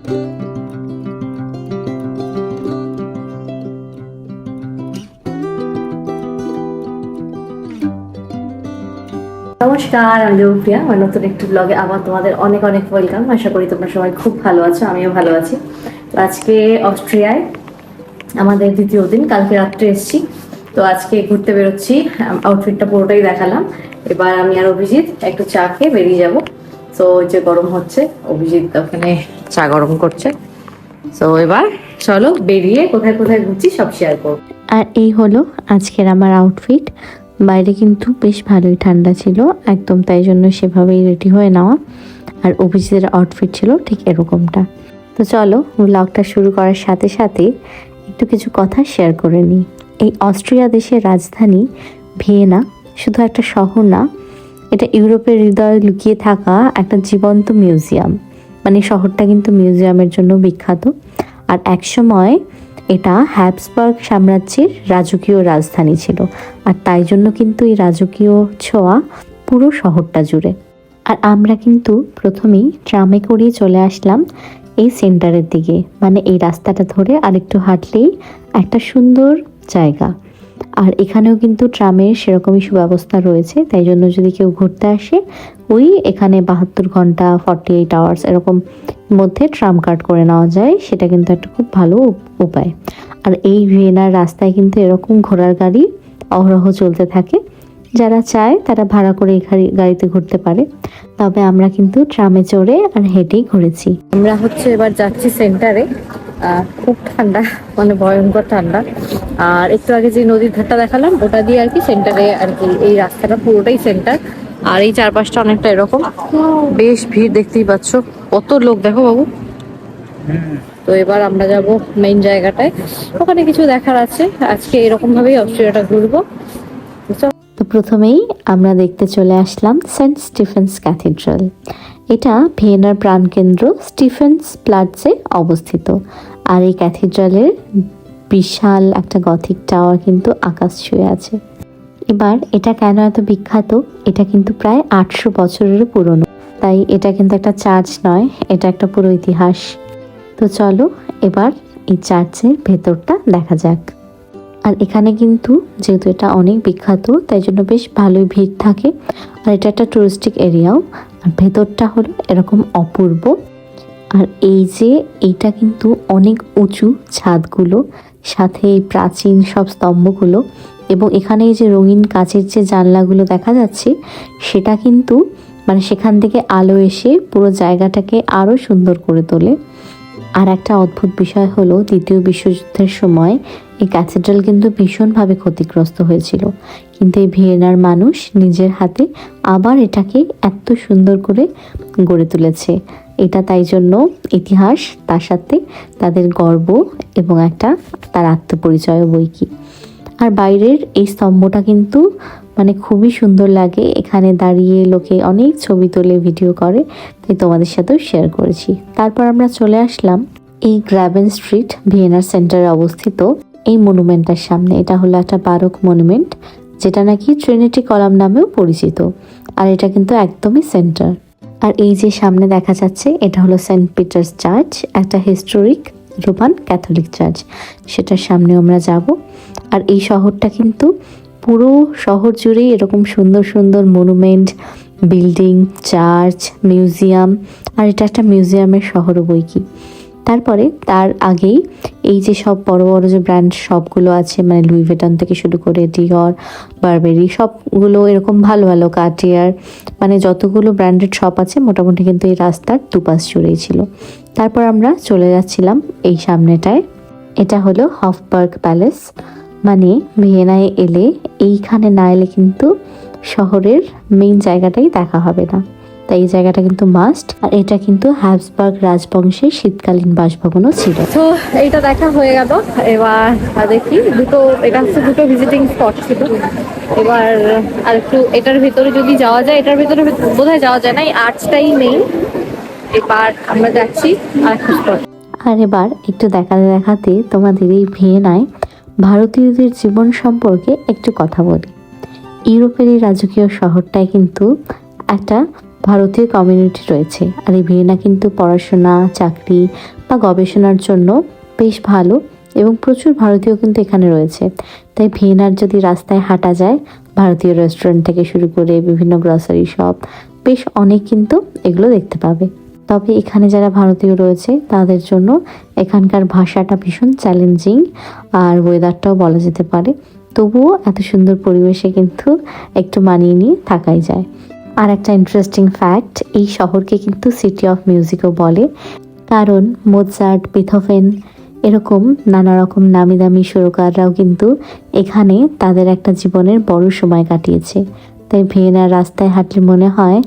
নমস্কার, আমি দেবপ্রিয়া। আমার নতুন একটি ব্লগে আবার তোমাদের অনেক অনেক ওয়েলকাম। আশা করি তোমরা সবাই খুব ভালো আছো, আমিও ভালো আছি। তো আজকে অস্ট্রিয়ায় আমাদের দ্বিতীয় দিন, কালকে রাত্রে এসেছি। তো আজকে ঘুরতে বেরোচ্ছি, আউটফিটটা পুরোটাই দেখালাম। এবার আমি আর অভিজিৎ একটু চা খেয়ে বেরিয়ে যাব। তো ওই যে গরম হচ্ছে, অভিজিৎ ওখানে চা গরম করছে। তো এবার চলো বেরিয়ে কোথায় কোথায় ঘুরছি সব শেয়ার করবো। আর এই হলো আজকের আমার আউটফিট। বাইরে কিন্তু বেশ ভালোই ঠান্ডা ছিল, একদম তাই জন্য সেভাবেই রেডি হয়ে নেওয়া। আর অভিজিতের আউটফিট ছিল ঠিক এরকমটা। তো চলো ব্লগটা শুরু করার সাথে সাথে একটু কিছু কথা শেয়ার করে নিই। এই অস্ট্রিয়া দেশের রাজধানী ভিয়েনা শুধু একটা শহর না, এটা ইউরোপের হৃদয়ে লুকিয়ে থাকা একটা জীবন্ত মিউজিয়াম। মানে শহরটা কিন্তু মিউজিয়ামের জন্য বিখ্যাত। আর একসময় এটা হ্যাবসবার্গ সাম্রাজ্যের রাজকীয় রাজধানী ছিল, আর তাই জন্য কিন্তু এই রাজকীয় ছোঁয়া পুরো শহরটা জুড়ে। আর আমরা কিন্তু প্রথমেই ট্রামে করেই চলে আসলাম এই সেন্টারের দিকে। মানে এই রাস্তাটা ধরে আরেকটু হাঁটলেই একটা সুন্দর জায়গা। আর এখানেও কিন্তু ট্রামের সেরকমই সুব্যবস্থা রয়েছে, তাই জন্য যদি কেউ ঘুরতে আসে ওই এখানে 72 ঘন্টা 48 আওয়ার্স এরকম মধ্যে ট্রাম কার্ড করে নেওয়া যায়। সেটা কিন্তু একটা খুব ভালো উপায়। আর এই ভিয়েনার রাস্তায় কিন্তু এরকম ঘোড়ার গাড়ি অহরহ চলতে থাকে। যারা চায় তারা ভাড়া করে এই গাড়িতে ঘুরতে পারে। তবে আমরা কিন্তু ট্রামে চড়ে আর হেঁটেই ঘুরেছি। আমরা এবার যাচ্ছি সেন্টারে। খুব ঠান্ডা, মানে ভয়ঙ্কর ঠান্ডা। আর একটু আগে যে নদীর ধারটা দেখালাম ওটা দিয়ে আর কি সেন্টারে আর কি এই রাস্তাটা পুরোটাই সেন্টার। আর এই চারপাশটা অনেকটা এরকম, বেশ ভিড় দেখতেই পাচ্ছ, কত লোক দেখো বাবু। তো এবার আমরা যাব মেইন জায়গাটায়, ওখানে কিছু দেখার আছে। আজকে এরকম ভাবেই অস্ট্রিয়াটা ঘুরবো। তো প্রথমেই আমরা দেখতে চলে আসলাম সেন্ট স্টিফেন্স ক্যাথিড্রাল। এটা ভিয়েনার প্রাণকেন্দ্র স্টিফেন্স প্লাটসে অবস্থিত। আর এই ক্যাথিড্রালের বিশাল একটা গথিক টাওয়ার কিন্তু আকাশ ছুঁয়ে আছে। এবার এটা কেন এত বিখ্যাত, এটা কিন্তু প্রায় 800 বছরেরও পুরনো। তাই এটা কিন্তু একটা চার্চ নয়, এটা একটা পুরো ইতিহাস। তো চলো এবার এই চার্চের ভেতরটা দেখা যাক। আর এখানে কিন্তু যেহেতু এটা অনেক বিখ্যাত তাই জন্য বেশ ভালোই ভিড় থাকে। আর এটা একটা টুরিস্টিক এরিয়াও। আর ভেতরটা হলো এরকম অপূর্ব। আর এই যে এইটা কিন্তু অনেক উঁচু ছাদগুলো, সাথে এই প্রাচীন সব স্তম্ভগুলো, এবং এখানে এই যে রঙিন কাচের যে জানলাগুলো দেখা যাচ্ছে সেটা কিন্তু মানে সেখান থেকে আলো এসে পুরো জায়গাটাকে আরও সুন্দর করে তোলে। আর একটা অদ্ভুত বিষয় হলো দ্বিতীয় বিশ্বযুদ্ধের সময় এই ক্যাথিড্রাল কিন্তু ভীষণভাবে ক্ষতিগ্রস্ত হয়েছিল, কিন্তু এই ভিয়েনার মানুষ নিজের হাতে আবার এটাকে এত সুন্দর করে গড়ে তুলেছে। এটা তাই জন্য ইতিহাস, তার সাথে তাদের গর্ব এবং একটা তার আত্মপরিচয় বই কি। আর বাইরের এই স্তম্ভটা কিন্তু মানে খুবই সুন্দর লাগে, এখানে দাঁড়িয়ে লোকে অনেক ছবি তোলে, ভিডিও করে, তাই তোমাদের সাথেও শেয়ার করেছি। তারপর আমরা চলে আসলাম এই গ্র্যাবেন স্ট্রিট ভিয়েনার সেন্টারে অবস্থিত এই মনুমেন্টটার সামনে। এটা হলো একটা বারোক মনুমেন্ট, যেটা নাকি ট্রিনিটি কলাম নামেও পরিচিত। আর এটা কিন্তু একদমই সেন্টার। আর এই যে সামনে দেখা যাচ্ছে এটা হলো সেন্ট পিটার্স চার্চ, একটা হিস্টোরিক রোমান ক্যাথলিক চার্চ, সেটার সামনেও আমরা যাব। আর এই শহরটা কিন্তু পুরো শহর জুড়েই এরকম সুন্দর সুন্দর মনুমেন্ট, বিল্ডিং, চার্চ, মিউজিয়াম। আর এটা একটা মিউজিয়ামের শহরও বই কি। তারপরে তার আগেই এই যে সব বড় বড় যে ব্র্যান্ড শপগুলো আছে, মানে লুই ভিটন থেকে শুরু করে ডিওর, বারবেরি, সবগুলো এরকম ভালো ভালো কার্টিয়ার, মানে যতগুলো ব্র্যান্ডেড শপ আছে মোটামুটি কিন্তু এই রাস্তার দুপাশ জুড়েই ছিল। তারপর আমরা চলে যাচ্ছিলাম এই সামনেটায়, এটা হলো হফবার্গ প্যালেস। মানে ভিয়েনায় এলে এইখানে না এলে কিন্তু শহরের মেইন জায়গাটাই দেখা হবে না, তাই এই জায়গাটা কিন্তু মাস্ট। আর এটা কিন্তু হ্যাবসবার্গ রাজবংশের শীতকালীন বাসভবনও ছিল। তো এইটা দেখা হয়ে গেল। এবার দেখি এটা হচ্ছে দুটো ভিজিটিং স্পট ছিল। এবার আর একটু এটার ভিতরে যদি যাওয়া যায়, এটার ভিতরে বোধহয় যাওয়া যায় না, এই আর্চটাই নেই। এবার আমরা যাচ্ছি আর একটা স্পট। আর এবার একটু দেখাতে দেখাতে তোমাদের এই ভিয়েনায় ভারতীয়দের জীবন সম্পর্কে একটু কথা বলি। ইউরোপের এই রাজকীয় শহরটায় কিন্তু একটা ভারতীয় কমিউনিটি রয়েছে। আর এই ভিয়েনা কিন্তু পড়াশোনা, চাকরি বা গবেষণার জন্য বেশ ভালো, এবং প্রচুর ভারতীয় কিন্তু এখানে রয়েছে। তাই ভিয়েনার যদি রাস্তায় হাঁটা যায়, ভারতীয় রেস্টুরেন্ট থেকে শুরু করে বিভিন্ন গ্রসারি শপ, বেশ অনেক কিন্তু এগুলো দেখতে পাবে। তবে এখানে যারা ভারতীয় রয়েছে তাদের জন্য এখানকার ভাষাটা ভীষণ চ্যালেঞ্জিং, আর ওয়েদারটাও বলা যেতে পারে। তবুও এত সুন্দর পরিবেশে কিন্তু একটু মানিয়ে নিয়ে থাকাই যায়। আর একটা ইন্টারেস্টিং ফ্যাক্ট, এই শহরকে কিন্তু সিটি অফ মিউজিকও বলে, কারণ মোৎসার্ট, বিথোফেন এরকম নানা রকম নামি দামি সুরকাররাও কিন্তু এখানে তাদের একটা জীবনের বড় সময় কাটিয়েছে। তাই ভিয়েনার রাস্তায় হাঁটলে মনে হয়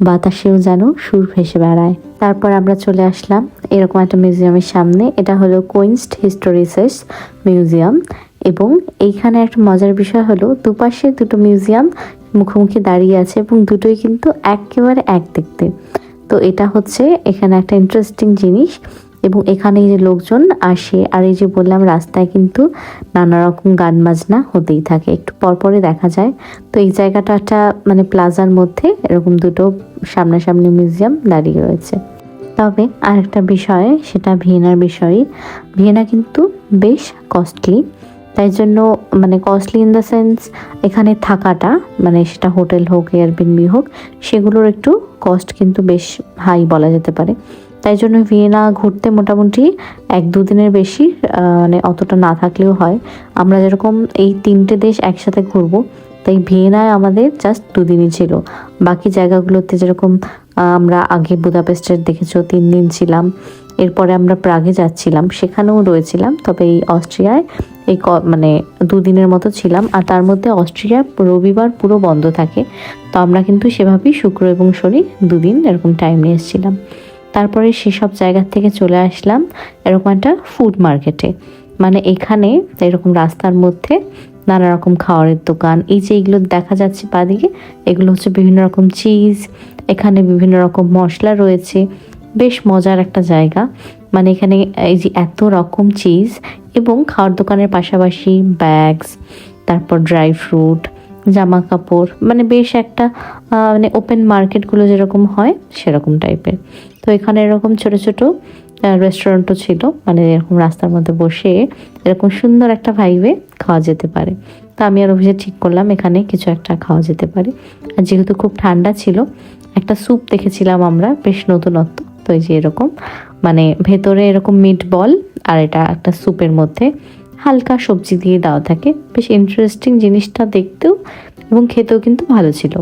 বাতাসেও যেন সুর ভেসে বেড়ায়। তারপর আমরা চলে আসলাম এরকম একটা মিউজিয়ামের সামনে। এটা হলো কুইন্সট হিস্টোরিসেস মিউজিয়াম, এবং এইখানে একটা মজার বিষয় হলো দুপাশে দুটো মিউজিয়াম মুখোমুখি দাঁড়িয়ে আছে, এবং দুটোই কিন্তু একেবারে এক দেখতে। তো এটা হচ্ছে এখানে একটা ইন্টারেস্টিং জিনিস। এবং এখানে এই যে লোকজন আসে, আর এই যে বললাম রাস্তায় কিন্তু নানা রকম গান বাজনা হতেই থাকে, একটু পরপরই দেখা যায়। তো এই জায়গাটা একটা মানে প্লাজার মধ্যে এরকম দুটো সামনাসামনি মিউজিয়াম দাঁড়িয়ে রয়েছে। তবে আরেকটা বিষয়, সেটা ভিয়েনার বিষয়ই। ভিয়েনা কিন্তু বেশ কস্টলি, তাই জন্য মানে কস্টলি ইন দ্য সেন্স এখানে থাকাটা, মানে সেটা হোটেল হোক, এয়ারবিএনবি হোক, সেগুলোর একটু কস্ট কিন্তু বেশ হাই বলা যেতে পারে। তাই জন্য ভিয়েনা ঘুরতে মোটামুটি 1-2 দিনের বেশি মানে অতটা না থাকলেও হয়। আমরা যেরকম এই 3টে দেশ একসাথে ঘুরবো, তাই ভিয়েনায় আমাদের জাস্ট 2 দিনই ছিল। বাকি জায়গাগুলোতে যেরকম আমরা আগে বুদাপেস্টের দেখেছো 3 দিন ছিলাম, এরপরে আমরা প্রাগে যাচ্ছিলাম, সেখানেও রয়েছিলাম। তবে এই অস্ট্রিয়ায় এই মানে 2 দিনের মতো ছিলাম। আর তার মধ্যে অস্ট্রিয়া রবিবার পুরো বন্ধ থাকে, তো আমরা কিন্তু সেভাবেই শুক্র এবং শনি 2 দিন এরকম টাইম নিয়ে এসেছিলাম। তারপরে সেসব জায়গার থেকে চলে আসলাম এরকম একটা ফুড মার্কেটে। মানে এখানে এরকম রাস্তার মধ্যে নানা রকম খাবারের দোকান, এই যে এগুলো দেখা যাচ্ছে বাদিকে, এগুলো হচ্ছে বিভিন্ন রকম চিজ, এখানে বিভিন্ন রকম মশলা রয়েছে। বেশ মজার একটা জায়গা। মানে এখানে এই যে এত রকম চিজ, এবং খাওয়ার দোকানের পাশাপাশি ব্যাগস, তারপর ড্রাই ফ্রুট, জামা কাপড়, মানে বেশ একটা মানে ওপেন মার্কেটগুলো যেরকম হয় সেরকম টাইপের। তো এখানে এরকম ছোট ছোট রেস্টুরেন্টও ছিল, মানে এরকম রাস্তার মধ্যে বসে এরকম সুন্দর একটা ভাইবে খাওয়া যেতে পারে। তো আমি আর অফিসে ঠিক করলাম এখানে কিছু একটা খাওয়া যেতে পারে। আর যেহেতু খুব ঠান্ডা ছিল, একটা স্যুপ দেখেছিলাম আমরা, বেশ নতুনত্ব। তো এই যে এরকম মানে ভেতরে এরকম মিট বল, আর এটা একটা স্যুপের মধ্যে হালকা সবজি দিয়ে দেওয়া থাকে। বেশ ইন্টারেস্টিং জিনিসটা দেখতেও, এবং খেতেও কিন্তু ভালো ছিল।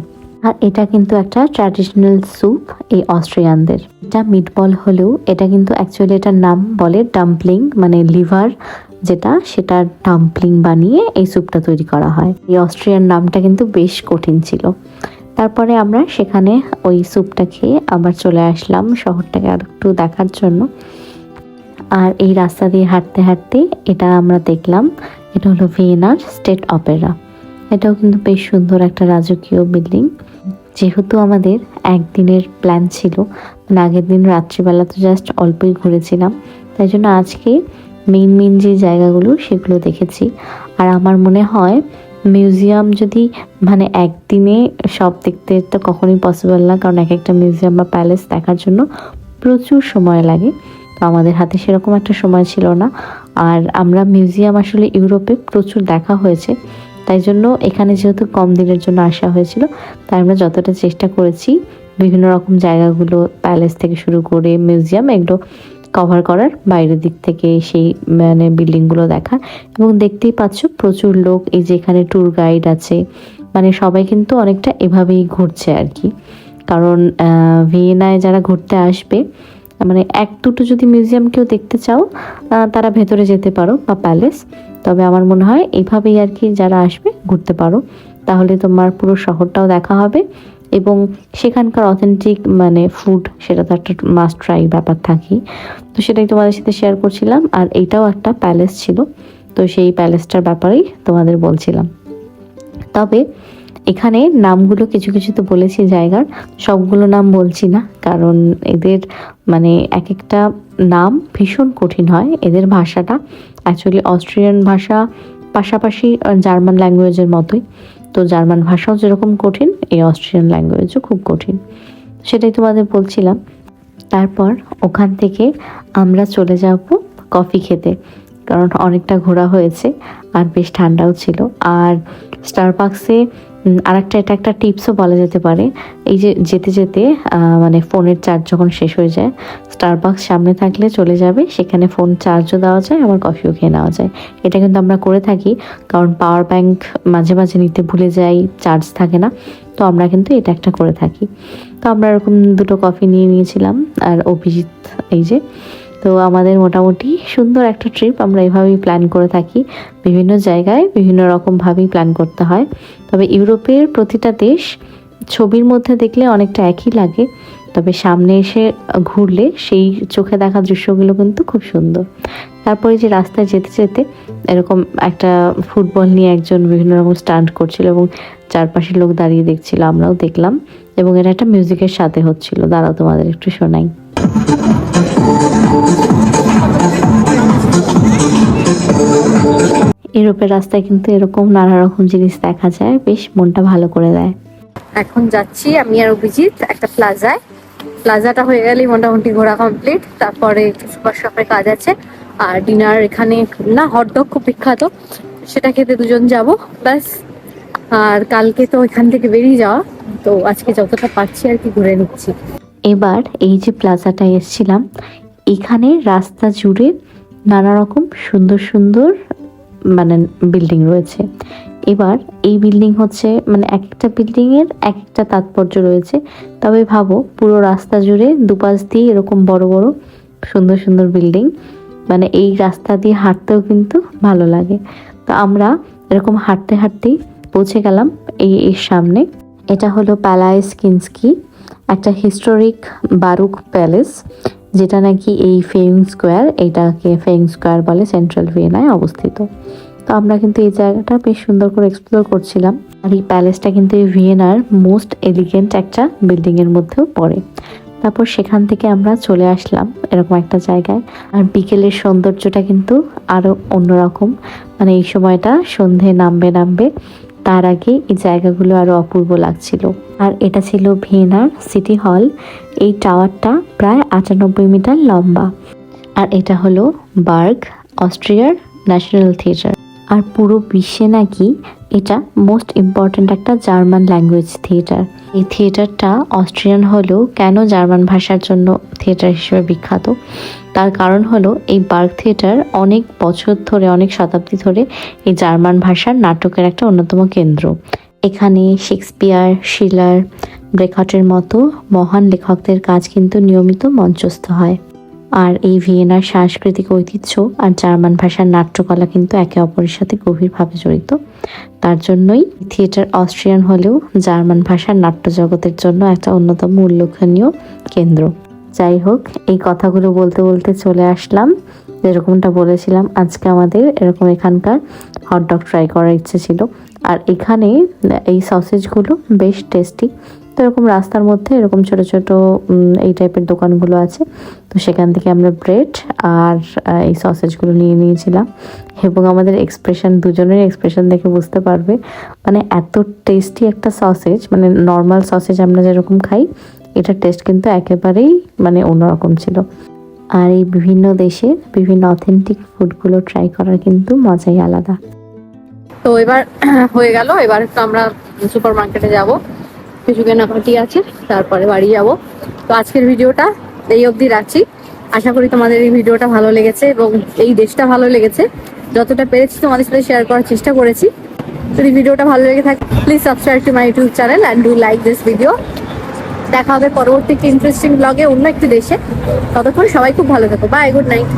আর এটা কিন্তু একটা ট্র্যাডিশনাল স্যুপ এই অস্ট্রিয়ানদের। এটা মিটবল হলেও এটা কিন্তু অ্যাকচুয়ালি এটার নাম বলে ডাম্পলিং, মানে লিভার যেটা, সেটা ডাম্পলিং বানিয়ে এই স্যুপটা তৈরি করা হয়। এই অস্ট্রিয়ান নামটা কিন্তু বেশ কঠিন ছিল। তারপরে আমরা সেখানে ওই স্যুপটা খেয়ে আবার চলে আসলাম শহরটাকে আর একটু দেখার জন্য। আর এই রাস্তা দিয়ে হাঁটতে হাঁটতে এটা আমরা দেখলাম, এটা হলো ভিয়েনার স্টেট অপেরা। এটাও কিন্তু বেশ সুন্দর একটা রাজকীয় বিল্ডিং। যেহেতু আমাদের একদিনের প্ল্যান ছিল, মানে আগের দিন রাত্রিবেলা তো জাস্ট অল্পই ঘুরেছিলাম, তাই জন্য আজকে মেইন যে জায়গাগুলো সেগুলো দেখেছি। আর আমার মনে হয় মিউজিয়াম যদি মানে একদিনে সব দেখতে তো কখনোই পসিবল না, কারণ এক একটা মিউজিয়াম বা প্যালেস দেখার জন্য প্রচুর সময় লাগে। তো আমাদের হাতে সেরকম একটা সময় ছিল না। আর আমরা মিউজিয়াম আসলে ইউরোপে প্রচুর দেখা হয়েছে, তাই জন্য এখানে যেহেতু কম দিনের জন্য আসা হয়েছিল, তাই আমরা যতটা চেষ্টা করেছি বিভিন্ন রকম জায়গাগুলো, প্যালেস থেকে শুরু করে মিউজিয়াম, এগুলো কভার করার, বাইরের দিক থেকে সেই মানে বিল্ডিংগুলো দেখা। এবং দেখতেই পাচ্ছ প্রচুর লোক, এই যে এখানে ট্যুর গাইড আছে, মানে সবাই কিন্তু অনেকটা এভাবেই ঘুরছে আর কি। কারণ ভিয়েনায় যারা ঘুরতে আসবে, মানে 1-2টো যদি মিউজিয়াম কেউ দেখতে চাও, তারা ভেতরে যেতে পারো বা প্যালেস। তবে আমার মনে হয় এইভাবেই আর কি যারা আসবে ঘুরতে পারো, তাহলে তোমার পুরো শহরটাও দেখা হবে, এবং সেখানকার অথেন্টিক মানে ফুড, সেটা তো একটা মাস্ট ট্রাই ব্যাপার থাকেই। তো সেটাই তোমাদের সাথে শেয়ার করছিলাম। আর এইটাও একটা প্যালেস ছিল, তো সেই প্যালেসটার ব্যাপারেই তোমাদের বলছিলাম। তবে এখানে নামগুলো কিছু কিছু তো বলেছি জায়গার, সবগুলো নাম বলছি না, কারণ এদের মানে এক একটা নাম ভীষণ কঠিন হয়। এদের ভাষাটা অ্যাকচুয়ালি অস্ট্রিয়ান ভাষা, পাশাপাশি জার্মান ল্যাঙ্গুয়েজের মতোই। তো জার্মান ভাষাও যেরকম কঠিন, এই অস্ট্রিয়ান ল্যাঙ্গুয়েজও খুব কঠিন। সেটাই তোমাদের বলছিলাম। তারপর ওখান থেকে আমরা চলে যাব কফি খেতে, কারণ অনেকটা ঘোরা হয়েছে আর বেশ ঠান্ডাও ছিল। আর স্টারবাকসে আরেকটা, এটা একটা টিপসও বলা যেতে পারে, এই যে যেতে যেতে মানে ফোনের চার্জ যখন শেষ হয়ে যায়, স্টারবাকস সামনে থাকলে চলে যাবে, সেখানে ফোন চার্জও দেওয়া যায়, আবার কফিও খেয়ে নেওয়া যায়। এটা কিন্তু আমরা করে থাকি, কারণ পাওয়ার ব্যাংক মাঝে মাঝে নিতে ভুলে যাই, চার্জ থাকে না, তো আমরা কিন্তু এটা একটা করে থাকি। তো আমরা এরকম দুটো কফি নিয়ে নিয়েছিলাম। আর অভিজিৎ এই যে, তো আমাদের মোটামুটি সুন্দর একটা ট্রিপ আমরা এভাবেই প্ল্যান করে থাকি। বিভিন্ন জায়গায় বিভিন্ন রকমভাবেই প্ল্যান করতে হয়। তবে ইউরোপের প্রতিটা দেশ ছবির মধ্যে দেখলে অনেকটা একই লাগে, তবে সামনে এসে ঘুরলে সেই চোখে দেখা দৃশ্যগুলো কিন্তু খুব সুন্দর। তারপরে যে রাস্তায় যেতে যেতে এরকম একটা ফুটবল নিয়ে একজন বিভিন্ন রকম স্টান্ট করছিল এবং চারপাশের লোক দাঁড়িয়ে দেখছিল, আমরাও দেখলাম, এবং এটা একটা মিউজিকের সাথে হচ্ছিল। দাঁড়াও তোমাদের একটু শোনাই। ইউরোপের রাস্তায় কিন্তু এরকম নানা রকম জিনিস দেখা যায়, বেশ মনটা ভালো করে দেয়। এখন যাচ্ছি আমি আর অভিজিৎ একটা প্লাজায়। প্লাজাটা হয়ে গেলেই মোটামুটি ঘোরা কমপ্লিট। তারপরে সুপার শপের কাজ আছে, আর ডিনার এখানে না, হটডগ খুব বিখ্যাত, সেটা খেতে দুজন যাব ব্যাস। আর কালকে তো এখান থেকে বেরিয়ে যাওয়া, তো আজকে যতটা পারছি আর কি ঘুরে নিচ্ছি। এবার এই যে প্লাজাটায় এসেছিলাম, এখানে রাস্তা জুড়ে নানা রকম সুন্দর সুন্দর মানে বিল্ডিং রয়েছে। এবার এই বিল্ডিং হচ্ছে মানে এক একটা বিল্ডিংয়ের এক একটা তাৎপর্য রয়েছে। তবে ভাবো, পুরো রাস্তা জুড়ে দুপাশ দিয়ে এরকম বড় বড় সুন্দর সুন্দর বিল্ডিং, মানে এই রাস্তা দিয়ে হাঁটতেও কিন্তু ভালো লাগে। তো আমরা এরকম হাঁটতে হাঁটতেই পৌঁছে গেলাম এর সামনে। এটা হলো প্যালাস কিনস্কি, একটা হিস্টোরিক বারুক প্যালেস, যেটা নাকি এই ফেইং স্কোয়ার, এটাকে ফেইং স্কোয়ার বলে, সেন্ট্রাল ভিয়েনায় অবস্থিত। তো আমরা কিন্তু এই জায়গাটা বেশ সুন্দর করে এক্সপ্লোর করছিলাম। আর এই প্যালেসটা কিন্তু এই ভিয়েনার মোস্ট এলিগেন্ট একটা বিল্ডিং এর মধ্যেও পড়ে। তারপর সেখান থেকে আমরা চলে আসলাম এরকম একটা জায়গায়। আর বিকেলের সৌন্দর্যটা কিন্তু আরো অন্যরকম, মানে এই সময়টা সন্ধে নামবে নামবে, তার আগে এই জায়গাগুলো আরো অপূর্ব লাগছিল। আর এটা ছিল ভিয়েনার সিটি হল। এই টাওয়ারটা প্রায় 98 মিটার লম্বা। আর এটা হলো বার্গ, অস্ট্রিয়ার ন্যাশনাল থিয়েটার। আর পুরো বিশ্বে নাকি এটা মোস্ট ইম্পর্ট্যান্ট একটা জার্মান ল্যাঙ্গুয়েজ থিয়েটার। এই থিয়েটারটা অস্ট্রিয়ান হলেও কেন জার্মান ভাষার জন্য থিয়েটার হিসেবে বিখ্যাত, তার কারণ হলো এই বার্গ থিয়েটার অনেক বছর ধরে, অনেক শতাব্দী ধরে এই জার্মান ভাষার নাটকের একটা অন্যতম কেন্দ্র। এখানে শেক্সপিয়ার, শিলার, ব্রেখটের মতো মহান লেখকদের কাজ কিন্তু নিয়মিত মঞ্চস্থ হয়। আর এই ভিয়েনার সাংস্কৃতিক ঐতিহ্য আর জার্মান ভাষার নাট্যকলা কিন্তু একে অপরের সাথে গভীরভাবে জড়িত। তার জন্যই থিয়েটার অস্ট্রিয়ান হলেও জার্মান ভাষার নাট্য জগতের জন্য একটা অন্যতম উল্লেখনীয় কেন্দ্র। যাই হোক, এই কথাগুলো বলতে বলতে চলে আসলাম, যেরকমটা বলেছিলাম আজকে আমাদের এরকম এখানকার হটডগ ট্রাই করার ইচ্ছে ছিল। আর এখানে এই সসেজগুলো বেশ টেস্টি। তো এরকম রাস্তার মধ্যে এরকম ছোট ছোট এই টাইপের দোকানগুলো আছে, তো সেখান থেকে আমরা ব্রেড আর এই সসেজগুলো নিয়ে নিয়েছিলাম। এবং আমাদের এক্সপ্রেশন, দুজনের এক্সপ্রেশন দেখে বুঝতে পারবে, মানে এত টেস্টি একটা সসেজ, মানে নর্মাল সসেজ আমরা যেরকম খাই, এটার টেস্ট কিন্তু একেবারেই মানে অন্যরকম ছিল। আর এই বিভিন্ন দেশের বিভিন্ন অথেন্টিক ফুডগুলো ট্রাই করার কিন্তু মজাই আলাদা। তো এবার হয়ে গেল, এবার তো আমরা সুপার মার্কেটে যাব, কিছু কেনাকাটি আছে, তারপরে বাড়ি যাব। তো আজকের ভিডিওটা এই অবধি রাখছি। আশা করি তোমাদের এই ভিডিওটা ভালো লেগেছে এবং এই দেশটা ভালো লেগেছে। যতটা পেরেছি তোমাদের সাথে শেয়ার করার চেষ্টা করেছি। যদি ভিডিওটা ভালো লেগে থাকে, please subscribe to my YouTube channel and do like this video. দেখা হবে পরবর্তী একটি ইন্টারেস্টিং ব্লগে অন্য একটি দেশে। ততক্ষণ সবাই খুব ভালো থেকো। Bye, good night.